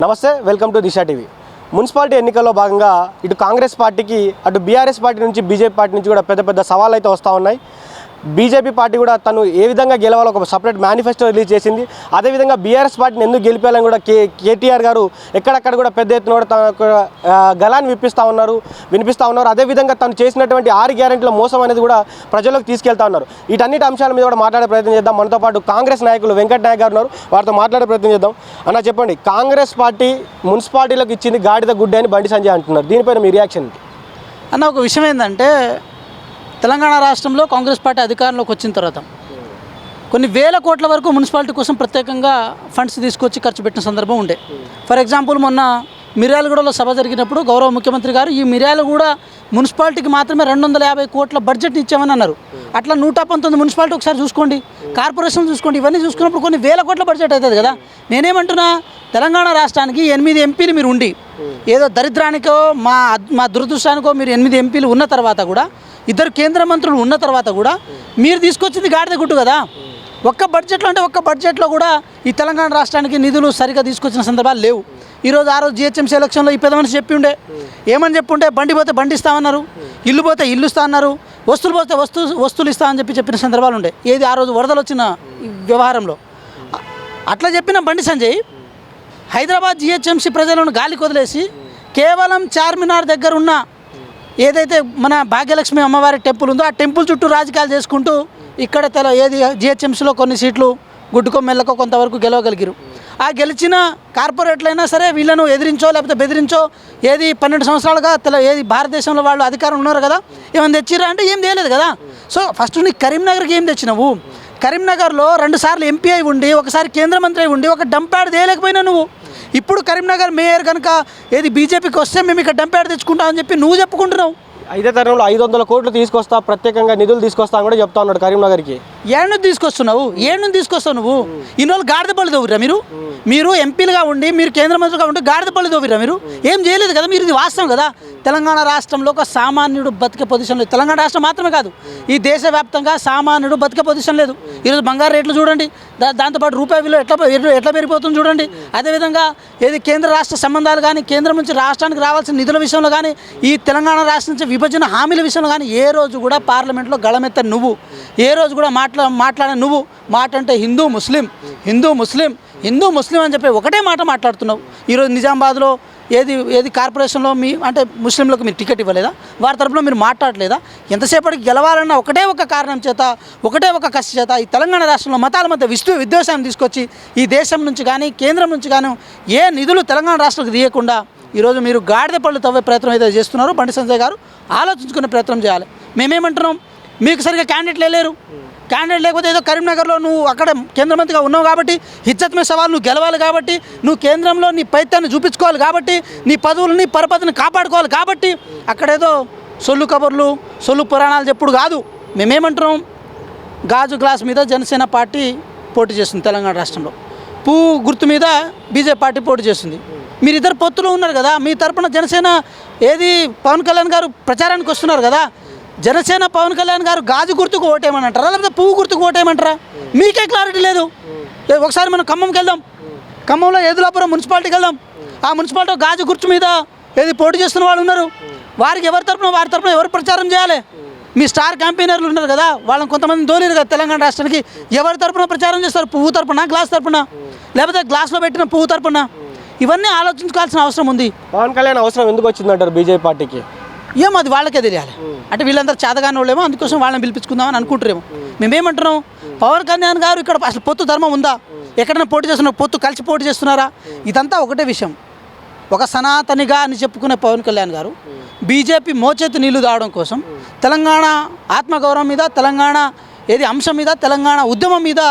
నమస్తే, welcome to Disha TV. Municipality ఎన్నికల్లో భాగంగా ఇటు కాంగ్రెస్ పార్టీకి అటు బీఆర్ఎస్ పార్టీ నుంచి బీజేపీ పార్టీ నుంచి కూడా పెద్ద పెద్ద సవాళ్ళు అయితే వస్తూ ఉన్నాయి. బీజేపీ పార్టీ కూడా తను ఏ విధంగా గెలవాలో ఒక సపరేట్ మేనిఫెస్టో రిలీజ్ చేసింది. అదేవిధంగా బీఆర్ఎస్ పార్టీని ఎందుకు గెలిపేయాలని కూడా కేటీఆర్ గారు ఎక్కడక్కడ కూడా పెద్ద ఎత్తున కూడా తన గలాన్ని వినిపిస్తూ ఉన్నారు. అదేవిధంగా తను చేసినటువంటి 6 గ్యారెంటీల మోసం అనేది కూడా ప్రజలకు తీసుకెళ్తా ఉన్నారు. వీటన్నిటి అంశాల మీద కూడా మాట్లాడే ప్రయత్నం చేద్దాం. మనతో పాటు కాంగ్రెస్ నాయకులు వెంకట్ నాయక్ గారు ఉన్నారు, వారితో మాట్లాడే ప్రయత్నం చేద్దాం. అన్న చెప్పండి, కాంగ్రెస్ పార్టీ మున్సిపాలిటీలకు ఇచ్చింది గాడిద గుడ్డే అని బండి సంజయ్ అంటున్నారు. దీనిపైన మీ రియాక్షన్ అన్న? ఒక విషయం ఏంటంటే, తెలంగాణ రాష్ట్రంలో కాంగ్రెస్ పార్టీ అధికారంలోకి వచ్చిన తర్వాత కొన్ని వేల కోట్ల వరకు మున్సిపాలిటీ కోసం ప్రత్యేకంగా ఫండ్స్ తీసుకొచ్చి ఖర్చు పెట్టిన సందర్భం ఉండే. ఫర్ ఎగ్జాంపుల్, మొన్న మిర్యాలగూడలో సభ జరిగినప్పుడు గౌరవ ముఖ్యమంత్రి గారు ఈ మిర్యాలగూడ మున్సిపాలిటీకి మాత్రమే 250 కోట్ల బడ్జెట్ ఇచ్చామని అన్నారు. అట్లా 119 మున్సిపాలిటీ ఒకసారి చూసుకోండి, కార్పొరేషన్ చూసుకోండి. ఇవన్నీ చూసుకున్నప్పుడు కొన్ని వేల కోట్ల బడ్జెట్ అవుతుంది కదా. నేనేమంటున్నా, తెలంగాణ రాష్ట్రానికి 8 ఎంపీలు మీరు ఉండి, ఏదో దరిద్రానికో మా దురదృష్టానికో మీరు 8 ఎంపీలు ఉన్న తర్వాత కూడా, 2 కేంద్ర మంత్రులు ఉన్న తర్వాత కూడా మీరు తీసుకొచ్చింది గాడిద గుట్టు కదా. ఒక్క బడ్జెట్లో కూడా ఈ తెలంగాణ రాష్ట్రానికి నిధులు సరిగా తీసుకొచ్చిన సందర్భాలు లేవు. ఈరోజు జిహెచ్ఎంసీ ఎలక్షన్లో ఈ పెద్ద మనిషి చెప్పి ఉండే, ఏమని చెప్పుంటే, బండి పోతే బండి ఇస్తామన్నారు, ఇల్లు పోతే ఇల్లు ఇస్తా అన్నారు, వస్తువులు పోతే వస్తువులు ఇస్తా అని చెప్పిన సందర్భాలు ఉండే. ఏది ఆ రోజు వరదలు వచ్చిన వ్యవహారంలో అట్లా చెప్పిన బండి సంజయ్ హైదరాబాద్ జిహెచ్ఎంసీ ప్రజలను గాలికి వదిలేసి కేవలం చార్మినార్ దగ్గర ఉన్న ఏదైతే మన భాగ్యలక్ష్మి అమ్మవారి టెంపుల్ ఉందో ఆ టెంపుల్ చుట్టూ రాజకీయాలు చేసుకుంటూ ఇక్కడ జిహెచ్ఎంసీలో కొన్ని సీట్లు గుడ్డుకో మెల్లకో కొంతవరకు గెలవగలిగారు. ఆ గెలిచిన కార్పొరేట్లైనా సరే వీళ్ళను ఎదిరించో లేకపోతే బెదిరించో, ఏది 12 సంవత్సరాలుగా ఏది భారతదేశంలో వాళ్ళు అధికారం ఉన్నారు కదా, ఏమైనా తెచ్చిరా అంటే ఏం చేయలేదు కదా. సో ఫస్ట్ నీకు కరీంనగర్కి ఏం తెచ్చినావు? కరీంనగర్లో 2 సార్లు ఎంపీ అయి ఉండి, ఒకసారి కేంద్ర మంత్రి అయి ఉండి ఒక డంప్యాడ్ తేయలేకపోయినా నువ్వు. ఇప్పుడు కరీంనగర్ మేయర్ కనుక ఏది బీజేపీకి వస్తే మేము ఇక్కడ డంప్యాడ్ తెచ్చుకుంటామని చెప్పి నువ్వు చెప్పుకుంటున్నావు. 5వ తరంలో 500 కోట్లు తీసుకొస్తా, ప్రత్యేకంగా నిధులు తీసుకొస్తా అని కూడా చెప్తా ఉన్నాడు కరీంనగర్కి. ఏడు తీసుకొస్తావు నువ్వు? ఇన్ని రోజులు గాడిద పళ్ళు దోవిరా మీరు ఎంపీలుగా ఉండి, మీరు కేంద్ర మంత్రిగా ఉండి గాడిద పళ్ళు దోవిరా మీరు? ఏం చేయలేదు కదా మీరు. ఇది వాస్తవం కదా. తెలంగాణ రాష్ట్రంలో ఒక సామాన్యుడు బతికే పొజిషన్ లేదు. తెలంగాణ రాష్ట్రం మాత్రమే కాదు, ఈ దేశవ్యాప్తంగా సామాన్యుడు బతికే పొజిషన్ లేదు. ఈరోజు బంగారు రేట్లు చూడండి, దాంతోపాటు రూపాయి విలువ ఎట్లా పెరిగిపోతుంది చూడండి. అదేవిధంగా ఏది కేంద్ర రాష్ట్ర సంబంధాలు కానీ, కేంద్రం నుంచి రాష్ట్రానికి రావాల్సిన నిధుల విషయంలో కానీ, ఈ తెలంగాణ రాష్ట్రం నుంచి విభజన హామీల విషయంలో కానీ ఏ రోజు కూడా పార్లమెంట్లో గళమెత్త నువ్వు, ఏ రోజు కూడా మాట్లాడే నువ్వు. మాట అంటే హిందూ ముస్లిం అని చెప్పి ఒకటే మాట మాట్లాడుతున్నావు. ఈరోజు నిజామాబాద్లో ఏది కార్పొరేషన్లో అంటే ముస్లింలకు మీరు టికెట్ ఇవ్వలేదా? వారి తరపున మీరు మాట్లాడలేదా? ఎంతసేపటికి గెలవాలన్న ఒకటే ఒక కారణం చేత, ఒకటే ఒక కసి చేత ఈ తెలంగాణ రాష్ట్రంలో మతాల మధ్య విద్వేషాన్ని తీసుకొచ్చి ఈ దేశం నుంచి కానీ కేంద్రం నుంచి కానీ ఏ నిధులు తెలంగాణ రాష్ట్రానికి తీయకుండా ఈరోజు మీరు గాడిద పళ్ళు తవ్వే ప్రయత్నం ఏదైతే చేస్తున్నారో బండి సంజయ్ గారు ఆలోచించుకునే ప్రయత్నం చేయాలి. మేమేమంటున్నాం, మీకు సరిగ్గా క్యాండిడేట్ లేరు. క్యాండిడేట్ లేకపోతే ఏదో కరీంనగర్లో నువ్వు అక్కడ కేంద్ర మంత్రిగా ఉన్నావు కాబట్టి, హిజ్జత్ మే సవాల్ నువ్వు గెలవాలి కాబట్టి, నువ్వు కేంద్రంలో నీ పైత్యాన్ని చూపించుకోవాలి కాబట్టి, నీ పదవులని పరపతిని కాపాడుకోవాలి కాబట్టి అక్కడేదో సొల్లు కబుర్లు సొల్లు పురాణాలు చెప్పుడు కాదు. మేమేమంటున్నాం, గాజు గ్లాస్ మీద జనసేన పార్టీ పోటీ చేస్తుంది తెలంగాణ రాష్ట్రంలో, పువ్వు గుర్తు మీద బీజేపీ పార్టీ పోటీ చేస్తుంది. మీరిద్దరు పొత్తులు ఉన్నారు కదా. మీ తరపున జనసేన ఏది పవన్ కళ్యాణ్ గారు ప్రచారానికి వస్తున్నారు కదా. జనసేన పవన్ కళ్యాణ్ గారు గాజు గుర్తుకు ఓటేయమంటారా లేకపోతే పువ్వు గుర్తుకు ఓటేయమంటారా? మీకే క్లారిటీ లేదు. ఒకసారి మనం ఖమ్మంకి వెళ్దాం, ఖమ్మంలో ఏదులాపురం మున్సిపాలిటీకి వెళ్దాం. ఆ మున్సిపాలిటీ గాజు గుర్తు మీద ఏది పోటీ చేస్తున్న వాళ్ళు ఉన్నారు. వారి తరపున ఎవరు ప్రచారం చేయాలి? మీ స్టార్ క్యాంపెయినర్లు ఉన్నారు కదా, వాళ్ళని కొంతమంది దోలేరు కదా తెలంగాణ రాష్ట్రానికి. ఎవరి తరపున ప్రచారం చేస్తారు? పువ్వు తరపున, గ్లాస్ తరపున, లేకపోతే గ్లాస్లో పెట్టిన పువ్వు తరపున? ఇవన్నీ ఆలోచించుకోవాల్సిన అవసరం ఉంది. పవన్ కళ్యాణ్ అవసరం ఎందుకు వచ్చిందంటారు బీజేపీ పార్టీకి? ఏమో అది వాళ్ళకే తెలియాలి. అంటే వీళ్ళందరూ చేతగాని వాళ్ళేమో, అందుకోసం వాళ్ళని పిలిపించుకుందామని అనుకుంటారేమో. మేమేమంటున్నాం, పవన్ కళ్యాణ్ గారు ఇక్కడ అసలు పొత్తు ధర్మం ఉందా? ఎక్కడైనా పోటీ చేస్తున్నారు? పొత్తు కలిసి పోటీ చేస్తున్నారా? ఇదంతా ఒకటే విషయం. ఒక సనాతనిగా అని చెప్పుకునే పవన్ కళ్యాణ్ గారు బీజేపీ మోచేతి నీళ్లు తాగడం కోసం తెలంగాణ ఆత్మగౌరవం మీద, తెలంగాణ ఏది అంశం మీద, తెలంగాణ ఉద్యమం మీద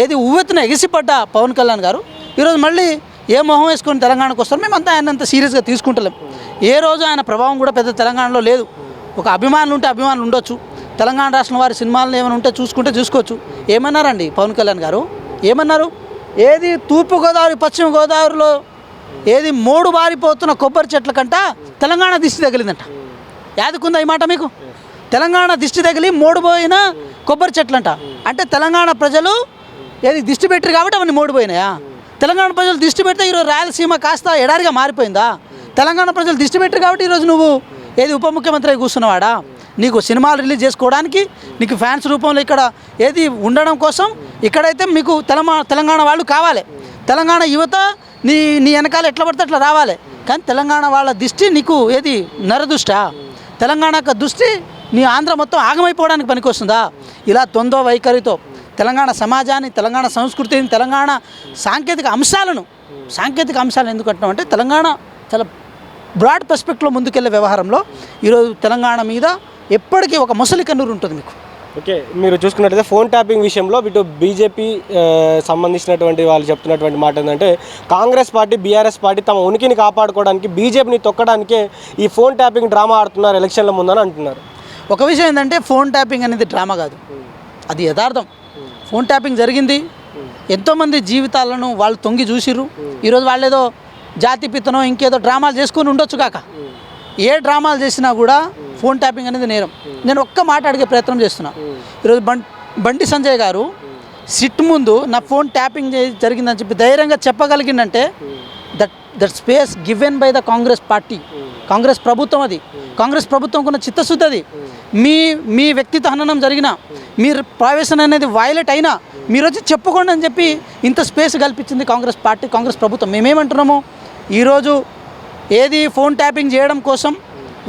ఏది ఉవ్వెత్తున ఎగిసిపడ్డ పవన్ కళ్యాణ్ గారు ఈరోజు మళ్ళీ ఏ మొహం వేసుకొని తెలంగాణకు వస్తారు? మేమంతా ఆయన అంత సీరియస్గా తీసుకుంటలేం. ఏ రోజు ఆయన ప్రభావం కూడా పెద్ద తెలంగాణలో లేదు. ఒక అభిమానులు ఉండొచ్చు. తెలంగాణ రాష్ట్రం వారి సినిమాలను ఏమైనా ఉంటే చూసుకోవచ్చు. ఏమన్నారండి పవన్ కళ్యాణ్ గారు? ఏమన్నారు? ఏది తూర్పుగోదావరి పశ్చిమ గోదావరిలో ఏది మోడు బారిపోతున్న కొబ్బరి చెట్ల కంట తెలంగాణ దిష్టి తగిలిందంట. యాదకుందా ఈ మాట మీకు? తెలంగాణ దిష్టి తగిలి మోడుపోయిన కొబ్బరి చెట్లంట. అంటే తెలంగాణ ప్రజలు ఏది దిష్టి పెట్టారు కాబట్టి అవన్నీ మోడిపోయినాయా? తెలంగాణ ప్రజలు దిష్టి పెడితే ఈరోజు రాయలసీమ కాస్త ఎడారిగా మారిపోయిందా? తెలంగాణ ప్రజలు దిష్టి పెట్టారు కాబట్టి ఈరోజు నువ్వు ఏది ఉప ముఖ్యమంత్రి కూర్చున్నవాడా? నీకు సినిమాలు రిలీజ్ చేసుకోవడానికి, నీకు ఫ్యాన్స్ రూపంలో ఇక్కడ ఏది ఉండడం కోసం ఇక్కడైతే మీకు తెలంగాణ వాళ్ళు కావాలి. తెలంగాణ యువత నీ నీ వెనకాల ఎట్లా పడితే అట్లా రావాలి. కానీ తెలంగాణ వాళ్ళ దృష్టి నీకు ఏది నరదృష్టా? తెలంగాణ యొక్క దృష్టి నీ ఆంధ్ర మొత్తం ఆగమైపోవడానికి పనికొస్తుందా? ఇలా ద్వంద్వ వైఖరితో తెలంగాణ సమాజాన్ని, తెలంగాణ సంస్కృతిని, తెలంగాణ సాంకేతిక అంశాలను ఎందుకు అంటున్నామంటే తెలంగాణ చాలా బ్రాడ్ పర్స్పెక్టివ్లో ముందుకెళ్ళే వ్యవహారంలో ఈరోజు తెలంగాణ మీద ఎప్పటికీ ఒక ముసలి కన్నూరు ఉంటుంది మీకు. ఓకే, మీరు చూసుకున్నట్టయితే ఫోన్ ట్యాపింగ్ విషయంలో ఇటు బీజేపీ సంబంధించినటువంటి వాళ్ళు చెప్తున్నటువంటి మాట ఏంటంటే కాంగ్రెస్ పార్టీ, బీఆర్ఎస్ పార్టీ తమ ఉనికిని కాపాడుకోవడానికి బీజేపీని తొక్కడానికే ఈ ఫోన్ ట్యాపింగ్ డ్రామా ఆడుతున్నారు ఎలక్షన్ల ముందని అంటున్నారు. ఒక విషయం ఏంటంటే ఫోన్ ట్యాపింగ్ అనేది డ్రామా కాదు, అది యథార్థం. ఫోన్ ట్యాపింగ్ జరిగింది, ఎంతోమంది జీవితాలను వాళ్ళు తొంగి చూసిర్రు. ఈరోజు వాళ్ళు ఏదో జాతిపితనో ఇంకేదో డ్రామాలు చేసుకొని ఉండొచ్చు కాక, ఏ డ్రామాలు చేసినా కూడా ఫోన్ ట్యాపింగ్ అనేది నేరం. నేను ఒక్క మాట అడిగే ప్రయత్నం చేస్తున్నా. ఈరోజు బండి సంజయ్ గారు సిట్ ముందు నా ఫోన్ ట్యాపింగ్ జరిగిందని చెప్పి ధైర్యంగా చెప్పగలిగిందంటే that space given by the Congress party, Congress ప్రభుత్వం. అది కాంగ్రెస్ ప్రభుత్వంకున్న చిత్తశుద్ధి. అది మీ వ్యక్తిత్వ హననం జరిగినా, మీరు ప్రైవేషన్ అనేది వైలేట్ అయినా మీరు వచ్చి చెప్పుకోండి అని చెప్పి ఇంత స్పేస్ కల్పించింది కాంగ్రెస్ పార్టీ, కాంగ్రెస్ ప్రభుత్వం. మేమేమంటున్నాము, ఈరోజు ఏది ఫోన్ ట్యాపింగ్ చేయడం కోసం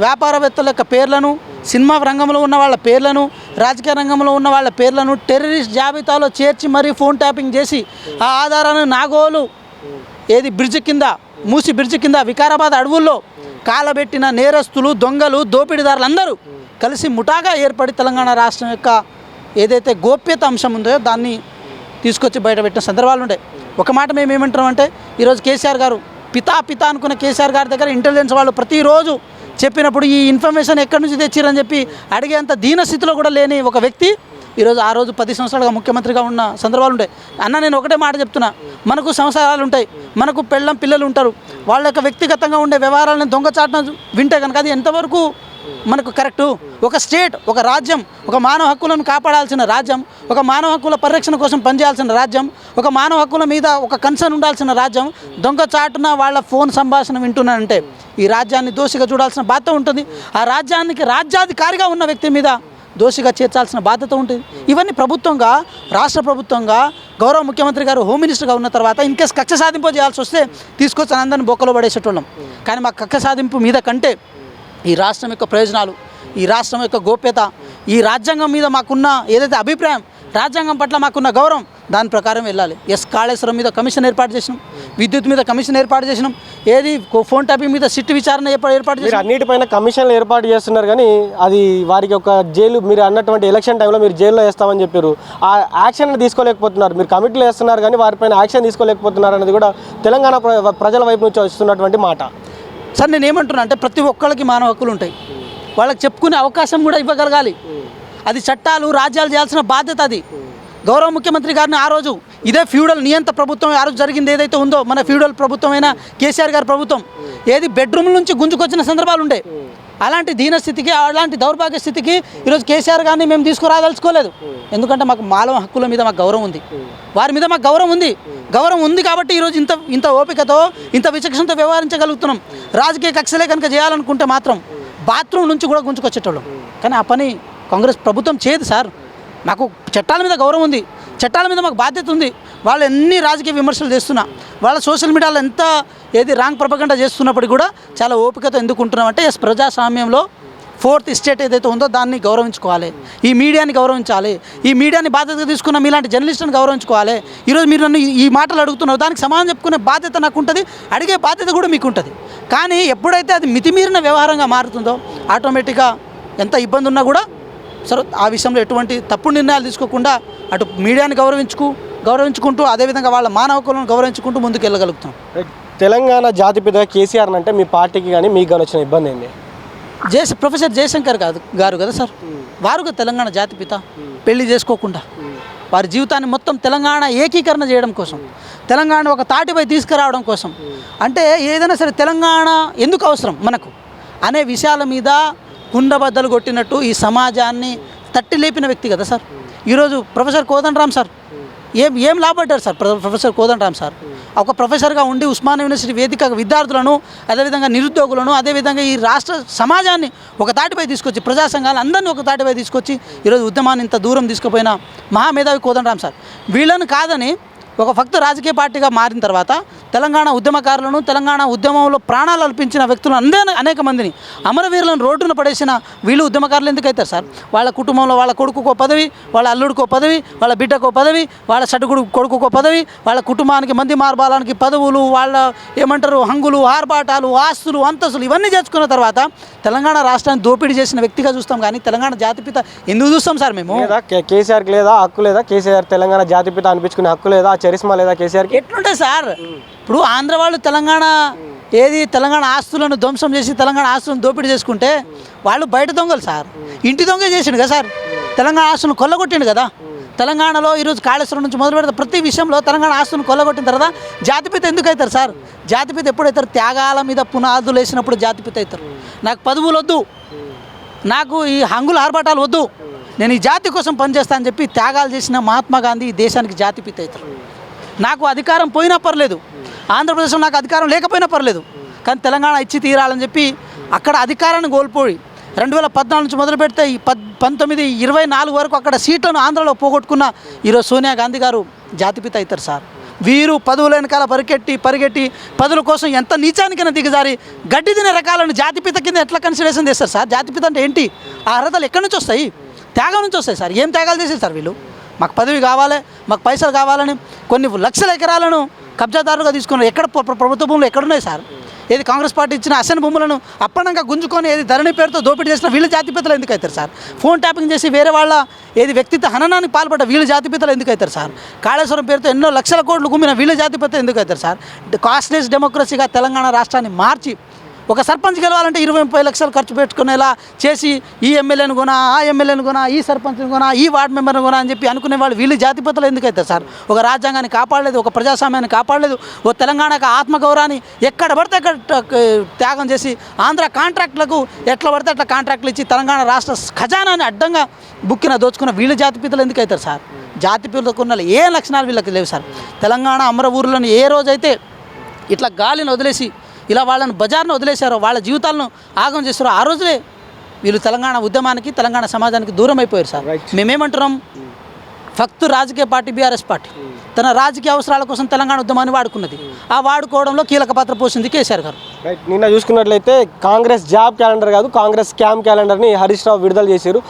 వ్యాపారవేత్తల యొక్క పేర్లను, సినిమా రంగంలో ఉన్న వాళ్ళ పేర్లను, రాజకీయ రంగంలో ఉన్న వాళ్ళ పేర్లను టెర్రరిస్ట్ జాబితాలో చేర్చి మరీ ఫోన్ ట్యాపింగ్ చేసి ఆ ఆధారాన్ని నాగోలు ఏది బ్రిడ్జ్ కింద, మూసి బ్రిడ్జ్ కింద వికారాబాద్ అడవుల్లో కాలబెట్టిన నేరస్తులు, దొంగలు, దోపిడీదారులు అందరూ కలిసి ముఠాగా ఏర్పడి తెలంగాణ రాష్ట్రం యొక్క ఏదైతే గోప్యత అంశం ఉందో దాన్ని తీసుకొచ్చి బయటపెట్టిన సందర్భాలు ఉంటాయి. ఒక మాట మేము ఏమంటున్నామంటే ఈరోజు కేసీఆర్ గారు పితా అనుకున్న కేసీఆర్ గారి దగ్గర ఇంటెలిజెన్స్ వాళ్ళు ప్రతిరోజు చెప్పినప్పుడు ఈ ఇన్ఫర్మేషన్ ఎక్కడి నుంచి తెచ్చిరని చెప్పి అడిగేంత దీనస్థితిలో కూడా లేని ఒక వ్యక్తి ఈరోజు ఆ రోజు 10 సంవత్సరాలుగా ముఖ్యమంత్రిగా ఉన్న సందర్భాలు ఉంటాయి. అన్న నేను ఒకటే మాట చెప్తున్నా, మనకు సంవత్సరాలు ఉంటాయి, మనకు పిల్లలు ఉంటారు, వాళ్ళ యొక్క వ్యక్తిగతంగా ఉండే వ్యవహారాలను దొంగచాటున వింటే కనుక అది ఎంతవరకు మనకు కరెక్టు? ఒక స్టేట్, ఒక రాజ్యం, ఒక మానవ హక్కులను కాపాడాల్సిన రాజ్యం, ఒక మానవ హక్కుల పరిరక్షణ కోసం పనిచేయాల్సిన రాజ్యం, ఒక మానవ హక్కుల మీద ఒక కన్సర్న్ ఉండాల్సిన రాజ్యం దొంగచాటున వాళ్ళ ఫోన్ సంభాషణ వింటున్నానంటే ఈ రాజ్యాన్ని దోషిగా చూడాల్సిన బాధ్యత ఉంటుంది. ఆ రాజ్యానికి రాజ్యాధికారిగా ఉన్న వ్యక్తి మీద దోషిగా చేర్చాల్సిన బాధ్యత ఉంటుంది. ఇవన్నీ ప్రభుత్వంగా, రాష్ట్ర ప్రభుత్వంగా గౌరవ ముఖ్యమంత్రి గారు హోమ్ మినిస్టర్గా ఉన్న తర్వాత ఇన్కేస్ కక్ష సాధింపు చేయాల్సి వస్తే తీసుకొచ్చి అందరిని బొక్కలో పడేసేటోళ్ళం. కానీ మా కక్ష సాధింపు మీద కంటే ఈ రాష్ట్రం యొక్క ప్రయోజనాలు, ఈ రాష్ట్రం యొక్క గోప్యత, ఈ రాజ్యాంగం మీద మాకున్న ఏదైతే అభిప్రాయం, రాజ్యాంగం పట్ల మాకున్న గౌరవం, దాని ప్రకారం వెళ్ళాలి. కాళేశ్వరం మీద కమిషన్ ఏర్పాటు చేసినాం, విద్యుత్ మీద కమిషన్ ఏర్పాటు చేసినాం, ఏది ఫోన్ ట్యాపింగ్ మీద సిట్ విచారణ ఏర్పాటు చేసినాం. అన్నిటిపైన కమిషన్లు ఏర్పాటు చేస్తున్నారు కానీ అది వారికి ఒక జైలు, మీరు అన్నటువంటి ఎలక్షన్ టైంలో మీరు జైల్లో వేస్తామని చెప్పారు, ఆ యాక్షన్ తీసుకోలేకపోతున్నారు. మీరు కమిటీలు వేస్తున్నారు కానీ వారిపైన యాక్షన్ తీసుకోలేకపోతున్నారు అనేది కూడా తెలంగాణ ప్రజల వైపు నుంచి వస్తున్నటువంటి మాట. సార్ నేను ఏమంటున్నా అంటే ప్రతి ఒక్కళ్ళకి మానవ హక్కులు ఉంటాయి, వాళ్ళకి చెప్పుకునే అవకాశం కూడా ఇవ్వగలగాలి. అది చట్టాలు, రాజ్యాలు చేయాల్సిన బాధ్యత అది. గౌరవ ముఖ్యమంత్రి గారిని ఆ రోజు ఇదే ఫ్యూడల్ నియంత ప్రభుత్వం ఆ రోజు జరిగింది ఏదైతే ఉందో, మన ఫ్యూడల్ ప్రభుత్వమైన కేసీఆర్ గారి ప్రభుత్వం ఏది బెడ్రూమ్ నుంచి గుంజుకొచ్చిన సందర్భాలు ఉండే. అలాంటి దీనస్థితికి, అలాంటి దౌర్భాగ్య స్థితికి ఈరోజు కేసీఆర్ గారిని మేము తీసుకురాదలుచుకోలేదు. ఎందుకంటే మాకు మానవ హక్కుల మీద మాకు గౌరవం ఉంది, వారి మీద మాకు గౌరవం ఉంది కాబట్టి ఈరోజు ఇంత ఓపికతో, ఇంత విచక్షణతో వ్యవహరించగలుగుతున్నాం. రాజకీయ కక్షలే కనుక చేయాలనుకుంటే మాత్రం బాత్రూమ్ నుంచి కూడా గుంజుకొచ్చేటోళ్ళం. కానీ ఆ పని కాంగ్రెస్ ప్రభుత్వం చేయదు సార్. మాకు చట్టాల మీద గౌరవం ఉంది, చట్టాల మీద మాకు బాధ్యత ఉంది. వాళ్ళు ఎన్ని రాజకీయ విమర్శలు చేస్తున్నా, వాళ్ళ సోషల్ మీడియాలో ఎంత ఏది రాంగ్ ప్రపగండా చేస్తున్నప్పుడు కూడా చాలా ఓపికతో ఎందుకు ఉంటున్నామంటే ప్రజాస్వామ్యంలో 4th ఎస్టేట్ ఏదైతే ఉందో దాన్ని గౌరవించుకోవాలి, ఈ మీడియాని గౌరవించాలి, ఈ మీడియాని బాధ్యతగా తీసుకున్న మీలాంటి జర్నలిస్టులను గౌరవించుకోవాలి. ఈరోజు మీరు నన్ను ఈ మాటలు అడుగుతున్నారు, దానికి సమాధానం చెప్పుకునే బాధ్యత నాకు ఉంటుంది, అడిగే బాధ్యత కూడా మీకు ఉంటుంది. కానీ ఎప్పుడైతే అది మితిమీరిన వ్యవహారంగా మారుతుందో ఆటోమేటిక్గా ఎంత ఇబ్బంది ఉన్నా కూడా సరే ఆ విషయంలో ఎటువంటి తప్పుడు నిర్ణయాలు తీసుకోకుండా అటు మీడియాని గౌరవించుకుంటూ అదేవిధంగా వాళ్ళ మానవ హక్కులను గౌరవించుకుంటూ ముందుకు వెళ్ళగలుగుతాం. తెలంగాణ జాతిపిత కేసీఆర్ అంటే మీ పార్టీకి కానీ మీకు కానీ వచ్చిన ఇబ్బంది ఏంటి? ప్రొఫెసర్ జయశంకర్ గారు కదా సార్, వారుగా తెలంగాణ జాతిపిత. పెళ్లి చేసుకోకుండా వారి జీవితాన్ని మొత్తం తెలంగాణ ఏకీకరణ చేయడం కోసం, తెలంగాణ ఒక తాటిపై తీసుకురావడం కోసం, అంటే ఏదైనా సరే తెలంగాణ ఎందుకు అవసరం మనకు అనే విషయాల మీద కుండబద్దలు కొట్టినట్టు ఈ సమాజాన్ని తట్టి లేపిన వ్యక్తి కదా సార్. ఈరోజు ప్రొఫెసర్ కోదండరామ్ సార్ ఏం లాభపడ్డారు సార్? ప్రొఫెసర్ కోదండరామ్ సార్ ఒక ప్రొఫెసర్గా ఉండి ఉస్మానియా యూనివర్సిటీ వేదిక విద్యార్థులను, అదేవిధంగా నిరుద్యోగులను, అదేవిధంగా ఈ రాష్ట్ర సమాజాన్ని ఒక తాటిపై తీసుకొచ్చి, ప్రజా సంఘాలు అందరినీ ఒక తాటిపై తీసుకొచ్చి ఈరోజు ఉద్యమాన్ని ఇంత దూరం తీసుకుపోయిన మహామేధావి కోదండరాం సార్. వీళ్ళని కాదని ఒక భక్తు రాజకీయ పార్టీగా మారిన తర్వాత తెలంగాణ ఉద్యమకారులను, తెలంగాణ ఉద్యమంలో ప్రాణాలు అర్పించిన వ్యక్తులను అనేక మందిని, అమరవీరులను రోడ్డున పడేసిన వీళ్ళు ఉద్యమకారులు ఎందుకు అవుతారు సార్? వాళ్ళ కుటుంబంలో వాళ్ళ కొడుకుకో పదవి, వాళ్ళ అల్లుడికో పదవి, వాళ్ళ బిడ్డకో పదవి, వాళ్ళ సటుకుడు కొడుకుకో పదవి, వాళ్ళ కుటుంబానికి మంది మార్బాలానికి పదవులు, వాళ్ళ ఏమంటారు హంగులు, ఆర్భాటాలు, ఆస్తులు, అంతస్తులు ఇవన్నీ చేసుకున్న తర్వాత తెలంగాణ రాష్ట్రాన్ని దోపిడీ చేసిన వ్యక్తిగా చూస్తాం. కానీ తెలంగాణ జాతిపిత ఎందుకు చూస్తాం సార్ మేము? కేసీఆర్కి లేదా హక్కు లేదా? కేసీఆర్ తెలంగాణ జాతిపిత అనిపించుకునే హక్కు లేదా? చరిస్మా లేదా కేసీఆర్కి? ఎట్లుంటుంది సార్? ఇప్పుడు ఆంధ్ర వాళ్ళు తెలంగాణ ఆస్తులను ధ్వంసం చేసి తెలంగాణ ఆస్తులను దోపిడీ చేసుకుంటే వాళ్ళు బయట దొంగలు సార్. ఇంటి దొంగ చేసిండు కదా సార్, తెలంగాణ ఆస్తులను కొల్లగొట్టిండు కదా. తెలంగాణలో ఈరోజు కాళేశ్వరం నుంచి మొదలు పెడితే ప్రతి విషయంలో తెలంగాణ ఆస్తులను కొల్లగొట్టిన తర్వాత జాతిపిత ఎందుకు అవుతారు సార్? జాతిపిత ఎప్పుడైతారు? త్యాగాల మీద పునాదులు వేసినప్పుడు జాతిపిత అవుతారు. నాకు పదవులు వద్దు, నాకు ఈ హంగుల ఆర్భాటాలు వద్దు, నేను ఈ జాతి కోసం పనిచేస్తా అని చెప్పి త్యాగాలు చేసిన మహాత్మా గాంధీ ఈ దేశానికి జాతిపిత అవుతారు. నాకు అధికారం పోయినా పర్లేదు, ఆంధ్రప్రదేశ్లో నాకు అధికారం లేకపోయినా పర్లేదు, కానీ తెలంగాణ ఇచ్చి తీరాలని చెప్పి అక్కడ అధికారాన్ని కోల్పోయి 2014 నుంచి మొదలు పెడితే ఈ 1924 వరకు అక్కడ సీట్లను ఆంధ్రలో పోగొట్టుకున్న ఈరోజు సోనియా గాంధీ గారు జాతిపిత అవుతారు సార్. వీరు పదవుల వెనకాల పరిగెట్టి పదవుల కోసం ఎంత నీచానికైనా దిగజారి గడ్డి తినే రకాలను జాతిపిత కింద ఎట్లా కన్సిడరేషన్ చేస్తారు సార్? జాతిపిత అంటే ఏంటి? ఆ అర్హతలు ఎక్కడి నుంచి వస్తాయి? త్యాగం నుంచి వస్తాయి సార్. ఏం త్యాగాలు చేసేది సార్ వీళ్ళు? మాకు పదవి కావాలి, మాకు పైసలు కావాలని కొన్ని లక్షల ఎకరాలను కబ్జాదారులుగా తీసుకున్నారు. ఎక్కడ ప్రభుత్వ భూములు ఎక్కడున్నాయి సార్? ఏది కాంగ్రెస్ పార్టీ ఇచ్చిన అసెన్ భూములను అప్పనంగా గుంజుకొని ఏది ధరణి పేరుతో దోపిడీ చేసిన వీళ్ళు జాతిపితలు ఎందుకు అవుతారు సార్? ఫోన్ ట్యాపింగ్ చేసి వేరే వాళ్ళ ఏది వ్యక్తిత్వ హననానికి పాల్పడ్డ వీళ్ళు జాతిపితలు ఎందుకు అవుతారు సార్? కాళేశ్వరం పేరుతో ఎన్నో లక్షల కోట్లు గుమ్మిన వీళ్ళు జాతిపిత ఎందుకు అవుతారు సార్? కాస్ట్లెస్ డెమోక్రసీగా తెలంగాణ రాష్ట్రాన్ని మార్చి ఒక సర్పంచ్ గెలవాలంటే 20-30 లక్షలు ఖర్చు పెట్టుకునేలా చేసి ఈ ఎమ్మెల్యేను కొనా, ఆ ఎమ్మెల్యేను కొనా, ఈ సర్పంచ్ని కొనా, ఈ వార్డు మెంబర్ని కొనా అని చెప్పి అనుకునే వాళ్ళు వీళ్ళు జాతిపితలు ఎందుకు అవుతారు సార్? ఒక రాజ్యాంగాన్ని కాపాడలేదు, ఒక ప్రజాస్వామ్యాన్ని కాపాడలేదు, ఓ తెలంగాణకు ఆత్మగౌరవాన్ని ఎక్కడ పడితే అక్కడ త్యాగం చేసి ఆంధ్ర కాంట్రాక్టులకు ఎట్లా పడితే అట్లా కాంట్రాక్టులు ఇచ్చి తెలంగాణ రాష్ట్ర ఖజానాన్ని అడ్డంగా బుక్కిన దోచుకున్న వీళ్ళు జాతిపితలు ఎందుకు అవుతారు సార్? జాతిపితలకు ఉన్న ఏ లక్షణాలు వీళ్ళకి లేవు సార్. తెలంగాణ అమర ఊర్లను ఏ రోజైతే ఇట్లా గాలిని వదిలేసి ఇలా వాళ్ళని బజార్ను వదిలేశారో, వాళ్ళ జీవితాలను ఆగం చేస్తారో ఆ రోజులే వీళ్ళు తెలంగాణ ఉద్యమానికి, తెలంగాణ సమాజానికి దూరం అయిపోయారు సార్. మేమేమంటున్నాం? ఫక్తు రాజకీయ పార్టీ బీఆర్ఎస్ పార్టీ తన రాజకీయ అవసరాల కోసం తెలంగాణ ఉద్యమాన్ని వాడుకున్నది. ఆ వాడుకోవడంలో కీలక పాత్ర పోషింది కేసీఆర్ గారు. నిన్న చూసుకున్నట్లయితే కాంగ్రెస్ జాబ్ క్యాలెండర్ కాదు, కాంగ్రెస్ స్కామ్ క్యాలెండర్ని హరీష్ రావు విడుదల చేశారు.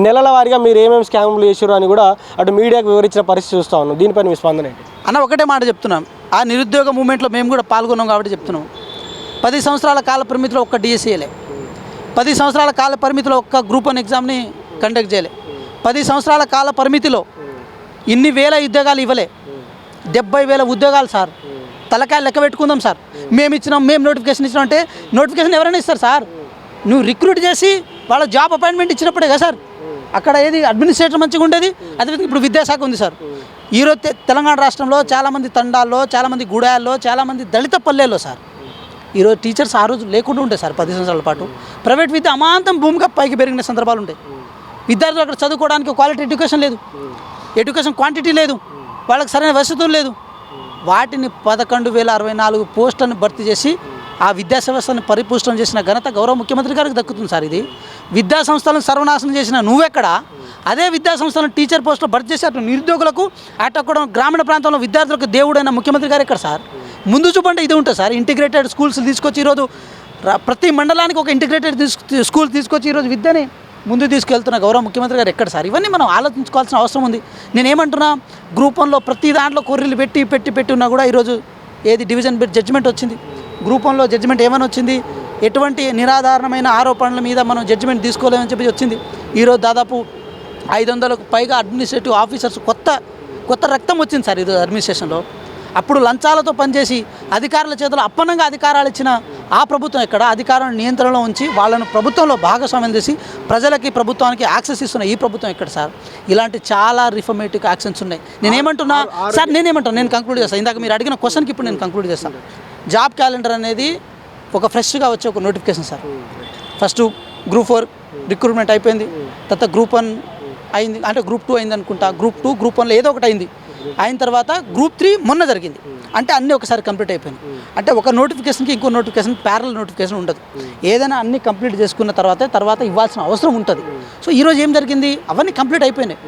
నెలల వారీగా మీరు ఏమేమి స్కామ్లు చేశారు అని కూడా అటు మీడియాకు వివరించిన పరిస్థితి చూస్తూ ఉన్నాం. దీనిపైన మీ స్పందన ఏంటి అన్న? ఒకటే మాట చెప్తున్నాం, ఆ నిరుద్యోగ మూమెంట్లో మేము కూడా పాల్గొన్నాం కాబట్టి చెప్తున్నాం. 10 సంవత్సరాల కాల పరిమితిలో ఒక్క డిఎస్సీలే, 10 సంవత్సరాల కాల పరిమితిలో ఒక్క గ్రూప్ 1 ఎగ్జామ్ని కండక్ట్ చేయలే, 10 సంవత్సరాల కాల పరిమితిలో ఇన్ని వేల ఉద్యోగాలు ఇవ్వలే, 70,000 ఉద్యోగాలు సార్. తలకాయలు లెక్క పెట్టుకుందాం సార్. మేము ఇచ్చినాం, మేము నోటిఫికేషన్ ఇచ్చినాం అంటే నోటిఫికేషన్ ఎవరైనా ఇస్తారు సార్? నువ్వు రిక్రూట్ చేసి వాళ్ళ జాబ్ అపాయింట్మెంట్ ఇచ్చినప్పుడే కదా సార్ అక్కడ ఏది అడ్మినిస్ట్రేటర్ మంచిగా ఉండేది. అదేవిధంగా ఇప్పుడు విద్యాశాఖ ఉంది సార్. ఈరోజు తెలంగాణ రాష్ట్రంలో చాలామంది తండాల్లో, చాలామంది గూడాల్లో, చాలామంది దళిత పల్లెల్లో సార్ ఈరోజు టీచర్స్ ఆ రోజు లేకుండా ఉంటాయి సార్. 10 సంవత్సరాల పాటు ప్రైవేట్ విద్య అమాంతం భూమిగా పైకి పెరిగిన సందర్భాలు ఉంటాయి. విద్యార్థులు అక్కడ చదువుకోవడానికి క్వాలిటీ ఎడ్యుకేషన్ లేదు, ఎడ్యుకేషన్ క్వాంటిటీ లేదు, వాళ్ళకి సరైన వసతులు లేదు. వాటిని 11,064 పోస్టులను భర్తీ చేసి ఆ విద్యా వ్యవస్థను పరిపుష్టం చేసిన ఘనత గౌరవ ముఖ్యమంత్రి గారికి దక్కుతుంది సార్. ఇది విద్యా సంస్థలను సర్వనాశనం చేసిన నువ్వెక్కడ? అదే విద్యా సంస్థలను టీచర్ పోస్టులో భర్తీ చేసి అటు నిరుద్యోగులకు, అటు అక్కడ గ్రామీణ ప్రాంతంలో విద్యార్థులకు దేవుడైన ముఖ్యమంత్రి గారు ఎక్కడ సార్? ముందు చూపంటే ఇది ఉంటుంది సార్. ఇంటిగ్రేటెడ్ స్కూల్స్ తీసుకొచ్చి ఈరోజు ప్రతి మండలానికి ఒక ఇంటిగ్రేటెడ్ స్కూల్ తీసుకొచ్చి ఈరోజు విద్యని ముందు తీసుకెళ్తున్న గౌరవ ముఖ్యమంత్రి గారు ఎక్కడ సార్? ఇవన్నీ మనం ఆలోచించుకోవాల్సిన అవసరం ఉంది. నేనేమంటున్నా, గ్రూప్ 1లో ప్రతి దాంట్లో కొర్రీలు పెట్టి ఉన్నా కూడా ఈరోజు ఏది డివిజన్ బెంచ్ జడ్జిమెంట్ వచ్చింది. గ్రూప్ 1లో జడ్జిమెంట్ ఏమని వచ్చింది? ఎటువంటి నిరాధారణమైన ఆరోపణల మీద మనం జడ్జిమెంట్ తీసుకోలేమని చెప్పి వచ్చింది. ఈరోజు దాదాపు 500కు పైగా అడ్మినిస్ట్రేటివ్ ఆఫీసర్స్ కొత్త రక్తం వచ్చింది సార్ ఈరోజు అడ్మినిస్ట్రేషన్లో. అప్పుడు లంచాలతో పనిచేసి అధికారుల చేతిలో అప్పనంగా అధికారాలు ఇచ్చిన ఆ ప్రభుత్వం ఎక్కడ? అధికారాలను నియంత్రణలో ఉంచి వాళ్ళను ప్రభుత్వంలో భాగస్వామ్యం చేసి ప్రజలకి, ప్రభుత్వానికి యాక్సెస్ ఇస్తున్న ఈ ప్రభుత్వం ఎక్కడ సార్? ఇలాంటి చాలా రిఫర్మేటివ్ యాక్షన్స్ ఉన్నాయి. నేనేమంటున్నా సార్, నేను కంక్లూడ్ చేస్తాను. ఇందాక మీరు అడిగిన క్వశ్చన్కి ఇప్పుడు నేను కంక్లూడ్ చేస్తాను. జాబ్ క్యాలెండర్ అనేది ఒక ఫ్రెష్గా వచ్చే ఒక notification sir. First group 4 recruitment అయిపోయింది, తర్వాత గ్రూప్ 1 అయింది, అంటే గ్రూప్ 2 అయింది అనుకుంటా, గ్రూప్ 2 గ్రూప్ 1లో ఏదో ఒకటి అయింది. అయిన తర్వాత గ్రూప్ 3 మొన్న జరిగింది. అంటే అన్నీ ఒకసారి కంప్లీట్ అయిపోయినాయి. అంటే ఒక నోటిఫికేషన్కి ఇంకో నోటిఫికేషన్ ప్యారల్ నోటిఫికేషన్ ఉండదు. ఏదైనా అన్నీ కంప్లీట్ చేసుకున్న తర్వాత ఇవ్వాల్సిన అవసరం ఉంటుంది. సో ఈరోజు ఏం జరిగింది, అవన్నీ కంప్లీట్ అయిపోయినాయి.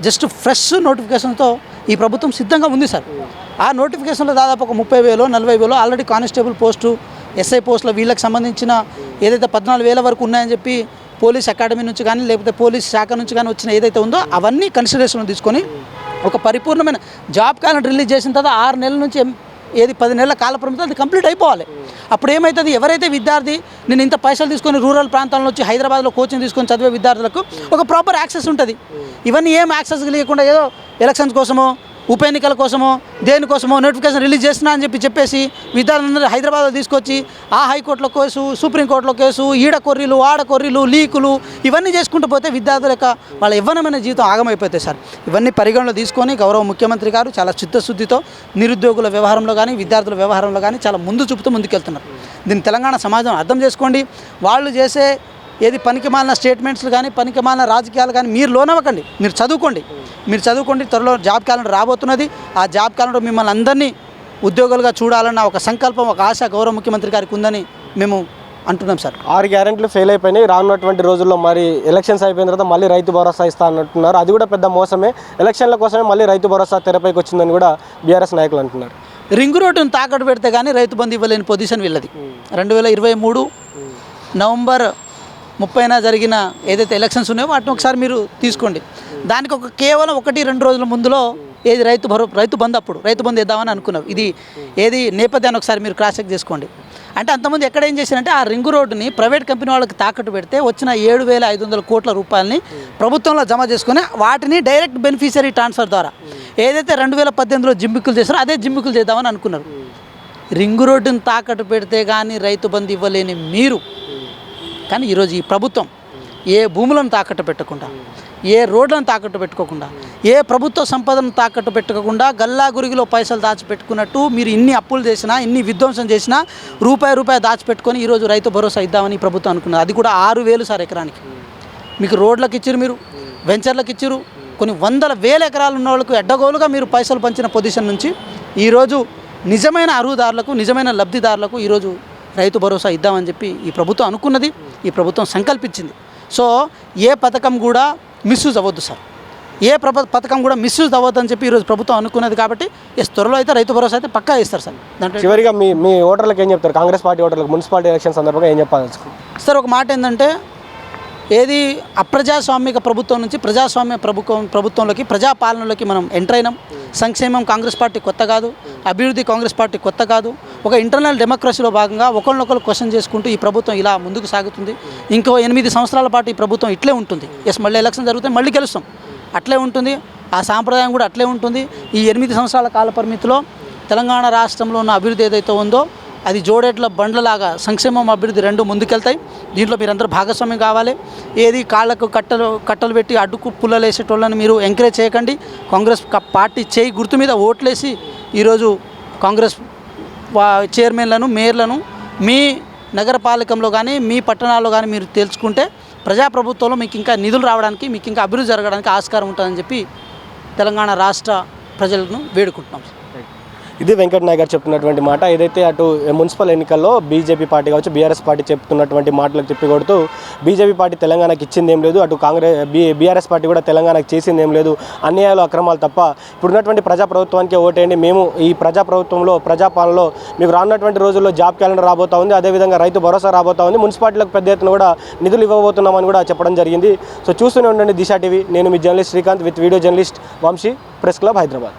జస్ట్ ఫ్రెష్ నోటిఫికేషన్తో ఈ ప్రభుత్వం సిద్ధంగా ఉంది సార్. ఆ నోటిఫికేషన్లో దాదాపు ఒక 30,000 40,000 ఆల్రెడీ కానిస్టేబుల్ పోస్టు, ఎస్ఐ పోస్టుల వీళ్ళకి సంబంధించిన ఏదైతే 14,000 వరకు ఉన్నాయని చెప్పి పోలీస్ అకాడమీ నుంచి కానీ లేకపోతే పోలీస్ శాఖ నుంచి కానీ వచ్చిన ఏదైతే ఉందో అవన్నీ కన్సిడరేషన్ తీసుకొని ఒక పరిపూర్ణమైన జాబ్ క్యాలెండర్ రిలీజ్ చేసిన తర్వాత 6 నెలల నుంచి 10 నెలల కాల పరిమితి అది కంప్లీట్ అయిపోవాలి. అప్పుడు ఏమవుతుంది, ఎవరైతే విద్యార్థి నేను ఇంత పైసలు తీసుకొని రూరల్ ప్రాంతాల నుంచి హైదరాబాద్లో కోచింగ్ తీసుకొని చదివే విద్యార్థులకు ఒక ప్రాపర్ యాక్సెస్ ఉంటుంది. ఇవన్నీ ఏం యాక్సెస్ కలిగకుండా ఏదో ఎలక్షన్స్ కోసమో ఉప ఎన్నికల కోసమో దేనికోసమో నోటిఫికేషన్ రిలీజ్ చేసినా అని చెప్పేసి విద్యార్థులందరూ హైదరాబాద్లో తీసుకొచ్చి ఆ హైకోర్టులో కేసు, సుప్రీంకోర్టులో కేసు, ఈడ కొర్రీలు ఆడ కొర్రీలు లీకులు ఇవన్నీ చేసుకుంటూ పోతే విద్యార్థుల యొక్క వాళ్ళ యవ్వనమైన జీవితం ఆగమైపోతాయి సార్. ఇవన్నీ పరిగణలో తీసుకొని గౌరవ ముఖ్యమంత్రి గారు చాలా చిత్తశుద్ధితో నిరుద్యోగుల వ్యవహారంలో కానీ విద్యార్థుల వ్యవహారంలో కానీ చాలా ముందు చూపుతూ ముందుకెళ్తున్నారు. దీన్ని తెలంగాణ సమాజం అర్థం చేసుకోండి. వాళ్ళు చేసే ఏది పనికిమాలిన స్టేట్మెంట్స్లు కానీ పనికిమాలిన రాజకీయాలు కానీ మీరు లోనవ్వకండి. మీరు చదువుకోండి. త్వరలో జాబ్ క్యాలెండర్ రాబోతున్నది. ఆ జాబ్ క్యాలెండర్ మిమ్మల్ని అందరినీ ఉద్యోగులుగా చూడాలన్న ఒక సంకల్పం, ఒక ఆశ గౌరవ ముఖ్యమంత్రి గారికి ఉందని మేము అంటున్నాం సార్. 6 గ్యారెంటీలు ఫెయిల్ అయిపోయినాయి. రానున్నటువంటి రోజుల్లో మరి ఎలక్షన్స్ అయిపోయిన తర్వాత మళ్ళీ రైతు భరోసా ఇస్తా అంటున్నారు. అది కూడా పెద్ద మోసమే. ఎలక్షన్ల కోసమే మళ్ళీ రైతు భరోసా తెరపైకి వచ్చిందని కూడా బీఆర్ఎస్ నాయకులు అంటున్నారు. రింగ్ రోడ్డును తాకట్టు పెడితే కానీ రైతు బంధు ఇవ్వలేని పొజిషన్ వీళ్ళది. 2023 నవంబర్ 30న జరిగిన ఏదైతే ఎలక్షన్స్ ఉన్నాయో వాటిని ఒకసారి మీరు తీసుకోండి. దానికి కేవలం 1-2 రోజుల ముందులో ఏది రైతు బంధు అప్పుడు రైతు బంధు ఇద్దామని అనుకున్నాం. ఇది ఏది నేపథ్యాన్ని ఒకసారి మీరు క్రాస్ చెక్ చేసుకోండి. అంటే అంతకుముందు ఎక్కడ ఏం చేశారంటే ఆ రింగ్ రోడ్డుని ప్రైవేట్ కంపెనీ వాళ్ళకి తాకట్టు పెడితే వచ్చిన 7,500 కోట్ల రూపాయలని ప్రభుత్వంలో జమ చేసుకొని వాటిని డైరెక్ట్ బెనిఫిషియరీ ట్రాన్స్ఫర్ ద్వారా ఏదైతే 2018లో జిమ్మిక్కులు చేస్తారో అదే జిమ్మిక్కులు చేద్దామని అనుకున్నారు. రింగ్ రోడ్డుని తాకట్టు పెడితే కానీ రైతు బంధు ఇవ్వలేని మీరు కానీ ఈరోజు ఈ ప్రభుత్వం ఏ భూములను తాకట్టు పెట్టకుండా, ఏ రోడ్లను తాకట్టు పెట్టుకోకుండా, ఏ ప్రభుత్వ సంపదను తాకట్టు పెట్టుకోకుండా గల్లా గురిగిలో పైసలు దాచిపెట్టుకున్నట్టు మీరు ఇన్ని అప్పులు చేసినా, ఇన్ని విధ్వంసం చేసినా రూపాయి దాచిపెట్టుకొని ఈరోజు రైతు భరోసా ఇద్దామని ప్రభుత్వం అనుకున్నారు. అది కూడా 6,000 సార్ ఎకరానికి. మీకు రోడ్లకు ఇచ్చిరు, మీరు వెంచర్లకు ఇచ్చిరు. కొన్ని 100,000 ఎకరాలు ఉన్న వాళ్ళకు అడ్డగోలుగా మీరు పైసలు పంచిన పొజిషన్ నుంచి ఈరోజు నిజమైన అర్హుదారులకు, నిజమైన లబ్ధిదారులకు ఈరోజు రైతు భరోసా ఇద్దామని చెప్పి ఈ ప్రభుత్వం అనుకున్నది, ఈ ప్రభుత్వం సంకల్పించింది. సో ఏ పథకం కూడా మిస్యూజ్ అవ్వద్దు సార్. ఏ పథకం కూడా మిస్యూజ్ అవ్వద్దు అని చెప్పి ఈరోజు ప్రభుత్వం అనుకున్నది. కాబట్టి త్వరలో అయితే రైతు భరోసా అయితే పక్కా ఇస్తారు సార్. దాంట్లో చివరిగా మీ ఓటర్లకు ఏం చెప్తారు? కాంగ్రెస్ పార్టీ ఓటర్లకు మున్సిపాలిటీ ఎలక్షన్ సందర్భంగా ఏం చెప్పాలి సార్? ఒక మాట ఏంటంటే ఏది అప్రజాస్వామిక ప్రభుత్వం నుంచి ప్రజాస్వామ్య ప్రభుత్వంలోకి ప్రజాపాలనలోకి మనం ఎంటర్ అయినాం. సంక్షేమం కాంగ్రెస్ పార్టీ కొత్త కాదు, అభివృద్ధి కాంగ్రెస్ పార్టీ కొత్త కాదు. ఒక ఇంటర్నల్ డెమోక్రసీలో భాగంగా ఒకరినొకరు క్వశ్చన్ చేసుకుంటూ ఈ ప్రభుత్వం ఇలా ముందుకు సాగుతుంది. ఇంకో 8 సంవత్సరాల పాటు ఈ ప్రభుత్వం ఇట్లే ఉంటుంది. మళ్ళీ ఎలక్షన్ జరుగుతాయి, మళ్ళీ గెలుస్తాం, అట్లే ఉంటుంది. ఆ సాంప్రదాయం కూడా అట్లే ఉంటుంది. ఈ 8 సంవత్సరాల కాల పరిమితిలో తెలంగాణ రాష్ట్రంలో ఉన్న అభివృద్ధి ఏదైతే ఉందో అది జోడేట్ల బండ్లలాగా సంక్షేమం అభివృద్ధి 2 ముందుకెళ్తాయి. దీంట్లో మీరందరూ భాగస్వామ్యం కావాలి. ఏది కాళ్ళకు కట్టలు పెట్టి అడ్డుకు పుల్లలు వేసేటోళ్ళని మీరు ఎంకరేజ్ చేయకండి. కాంగ్రెస్ పార్టీ చేయి గుర్తు మీద ఓట్లేసి ఈరోజు కాంగ్రెస్ చైర్మన్లను, మేయర్లను మీ నగరపాలకంలో కానీ మీ పట్టణాల్లో కానీ మీరు తెలుసుకుంటే ప్రజాప్రభుత్వంలో మీకు ఇంకా నిధులు రావడానికి, మీకు ఇంకా అభివృద్ధి జరగడానికి ఆస్కారం ఉంటుందని చెప్పి తెలంగాణ రాష్ట్ర ప్రజలను వేడుకుంటున్నాం. ఇది వెంకట నాయక్ గారు చెప్తున్నటువంటి మాట. ఏదైతే అటు మున్సిపల్ ఎన్నికల్లో బీజేపీ పార్టీ కావచ్చు, బీఆర్ఎస్ పార్టీ చెప్తున్నటువంటి మాటలకు తిప్పికొడుతూ బీజేపీ పార్టీ తెలంగాణకి ఇచ్చింది ఏం లేదు, అటు బీఆర్ఎస్ పార్టీ కూడా తెలంగాణకు చేసింది ఏం లేదు, అన్యాయాలు అక్రమాలు తప్ప ఇప్పుడున్నటువంటి ప్రజాప్రభుత్వానికి ఓటేయండి, మేము ఈ ప్రజాప్రభుత్వంలో ప్రజాపాలనలో మీకు రానున్నటువంటి రోజుల్లో జాబ్ క్యాలెండర్ రాబోతా ఉంది, అదేవిధంగా రైతు భరోసా రాబోతా ఉంది, మున్సిపాలిటీలకు పెద్ద ఎత్తున కూడా నిధులు ఇవ్వబోతున్నామని కూడా చెప్పడం జరిగింది. సో చూస్తూనే ఉండండి దిశ టీవీ. నేను మీ journalist Srikanth with video journalist Vamshi, press club, Hyderabad.